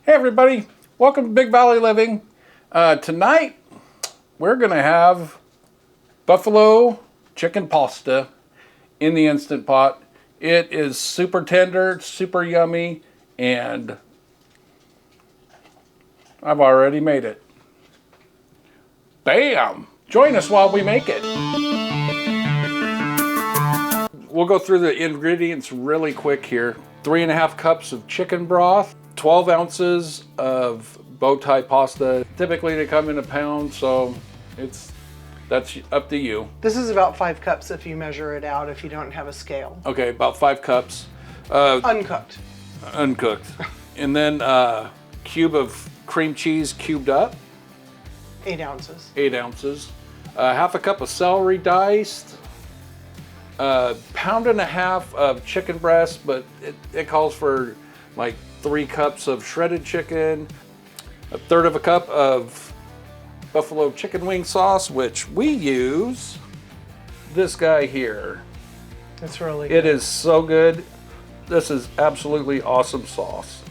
Hey everybody, welcome to Big Valley Living. Tonight we're gonna have buffalo chicken pasta in the Instant Pot. It is super tender, super yummy, and I've already made it. Bam! Join us while we make it. We'll go through the ingredients really quick here. 3.5 cups of chicken broth, 12 ounces of bow tie pasta. Typically they come in a pound, so that's up to you. This is about 5 cups if you measure it out, if you don't have a scale. Okay, about 5 cups. Uncooked. Uncooked. And then cube of cream cheese cubed up. 8 ounces. 8 ounces. Half a cup of celery diced. Pound and a half of chicken breast, but it calls for like 3 cups of shredded chicken, 1/3 of a cup of buffalo chicken wing sauce, which we use this guy here. It's really good. It is so good. This is absolutely awesome sauce.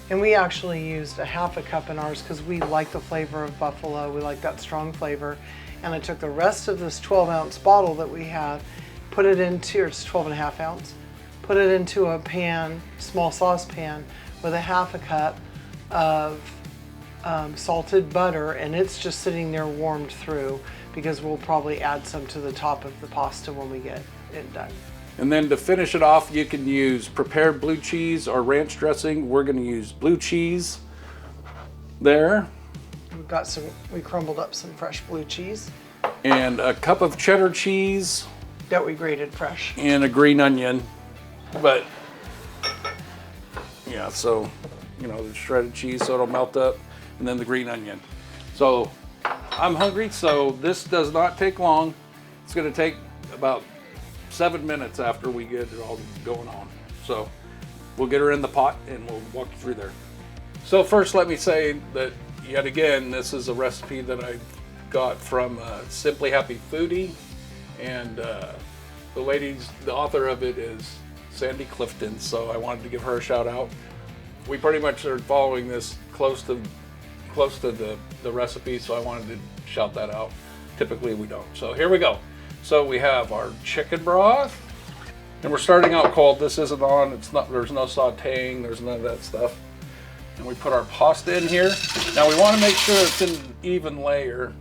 And we actually used 1/2 cup in ours because we like the flavor of buffalo. We like that strong flavor. And I took the rest of this 12-ounce bottle that we have, put it into, or it's 12.5 ounce, put it into a pan, small saucepan, with 1/2 cup of salted butter, and it's just sitting there warmed through because we'll probably add some to the top of the pasta when we get it done. And then to finish it off, you can use prepared blue cheese or ranch dressing. We're going to use blue cheese there. We crumbled up some fresh blue cheese. And a cup of cheddar cheese. That we grated fresh. And a green onion. But, yeah, so, you know, the shredded cheese so it'll melt up. And then the green onion. So, I'm hungry, so this does not take long. It's going to take about 7 minutes after we get it all going on. So, we'll get her in the pot and we'll walk you through there. So first let me say that yet again, this is a recipe that I got from Simply Happy Foodie, and the author of it is Sandy Clifton, so I wanted to give her a shout out. We pretty much are following this close to the recipe, so I wanted to shout that out. Typically we don't. So here we go. So we have our chicken broth, and we're starting out cold. This isn't on, there's no sauteing, there's none of that stuff. And we put our pasta in here. Now we want to make sure it's in an even layer.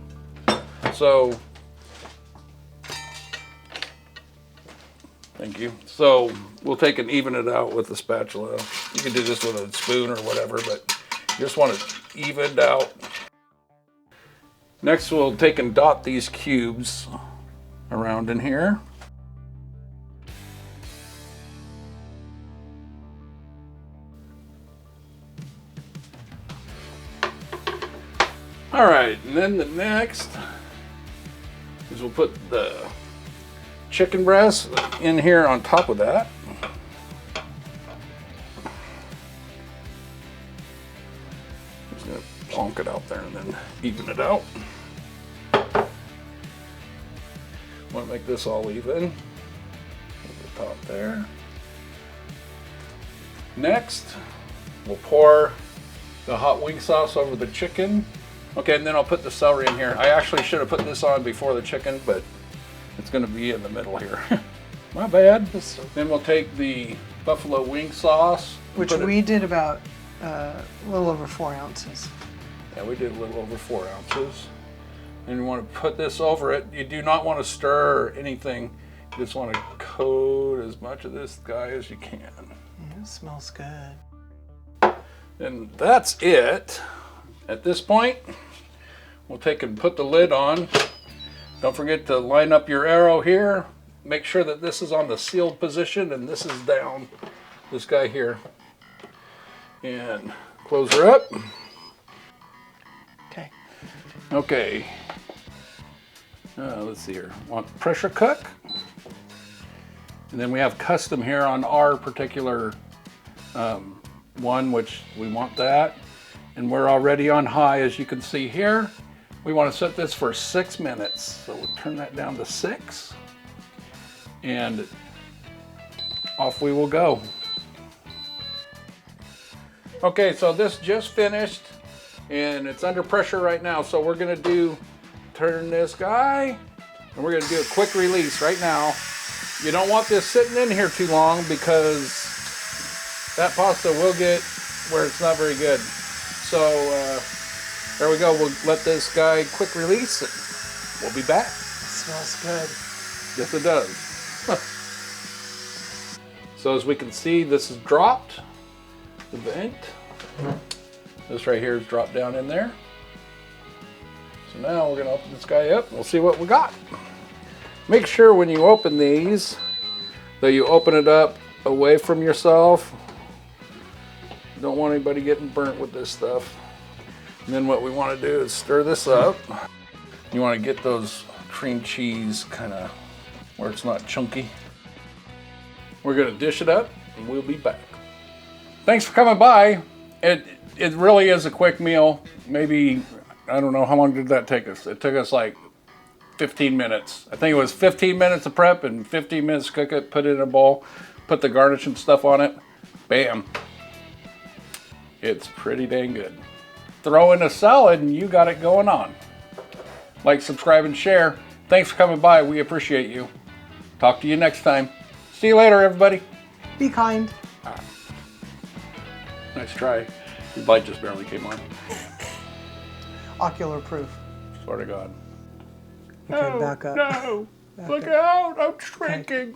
So, thank you. So we'll take and even it out with the spatula. You can do this with a spoon or whatever, but you just want it evened out. Next we'll take and dot these cubes around in here. All right, and then the next is we'll put the chicken breast in here on top of that. Just gonna plonk it out there and then even it out. Want to make this all even. At the top there. Next, we'll pour the hot wing sauce over the chicken. Okay, and then I'll put the celery in here. I actually should have put this on before the chicken, but it's gonna be in the middle here. My bad. Then we'll take the buffalo wing sauce. Which we did about a little over 4 ounces. Yeah, we did a little over 4 ounces. And you wanna put this over it. You do not wanna stir or anything. You just wanna coat as much of this guy as you can. Yeah, it smells good. And that's it. At this point, we'll take and put the lid on. Don't forget to line up your arrow here. Make sure that this is on the sealed position and this is down, this guy here. And close her up. Okay. Okay. Let's see here. Want pressure cook. And then we have custom here on our particular one, which we want that. And we're already on high, as you can see here. We want to set this for 6 minutes. So we'll turn that down to 6. And off we will go. Okay, so this just finished and it's under pressure right now. So we're gonna turn this guy and we're gonna do a quick release right now. You don't want this sitting in here too long because that pasta will get where it's not very good. So there we go. We'll let this guy quick release and we'll be back. It smells good. Yes, it does. So as we can see, this is dropped. The vent. This right here is dropped down in there. So now we're gonna open this guy up and we'll see what we got. Make sure when you open these that you open it up away from yourself. You don't want anybody getting burnt with this stuff. And then what we want to do is stir this up. You want to get those cream cheese kind of where it's not chunky. We're gonna dish it up and we'll be back. Thanks for coming by. It really is a quick meal. Maybe, I don't know, how long did that take us? It took us like 15 minutes. I think it was 15 minutes of prep and 15 minutes to cook it, put it in a bowl, put the garnish and stuff on it. Bam. It's pretty dang good. Throw in a salad and you got it going on. Like, subscribe, and share. Thanks for coming by. We appreciate you. Talk to you next time. See you later, everybody. Be kind. Nice try. Your bite just barely came on. Ocular proof. Swear to God. Okay, back up. No! Back Look up. out! I'm shrinking.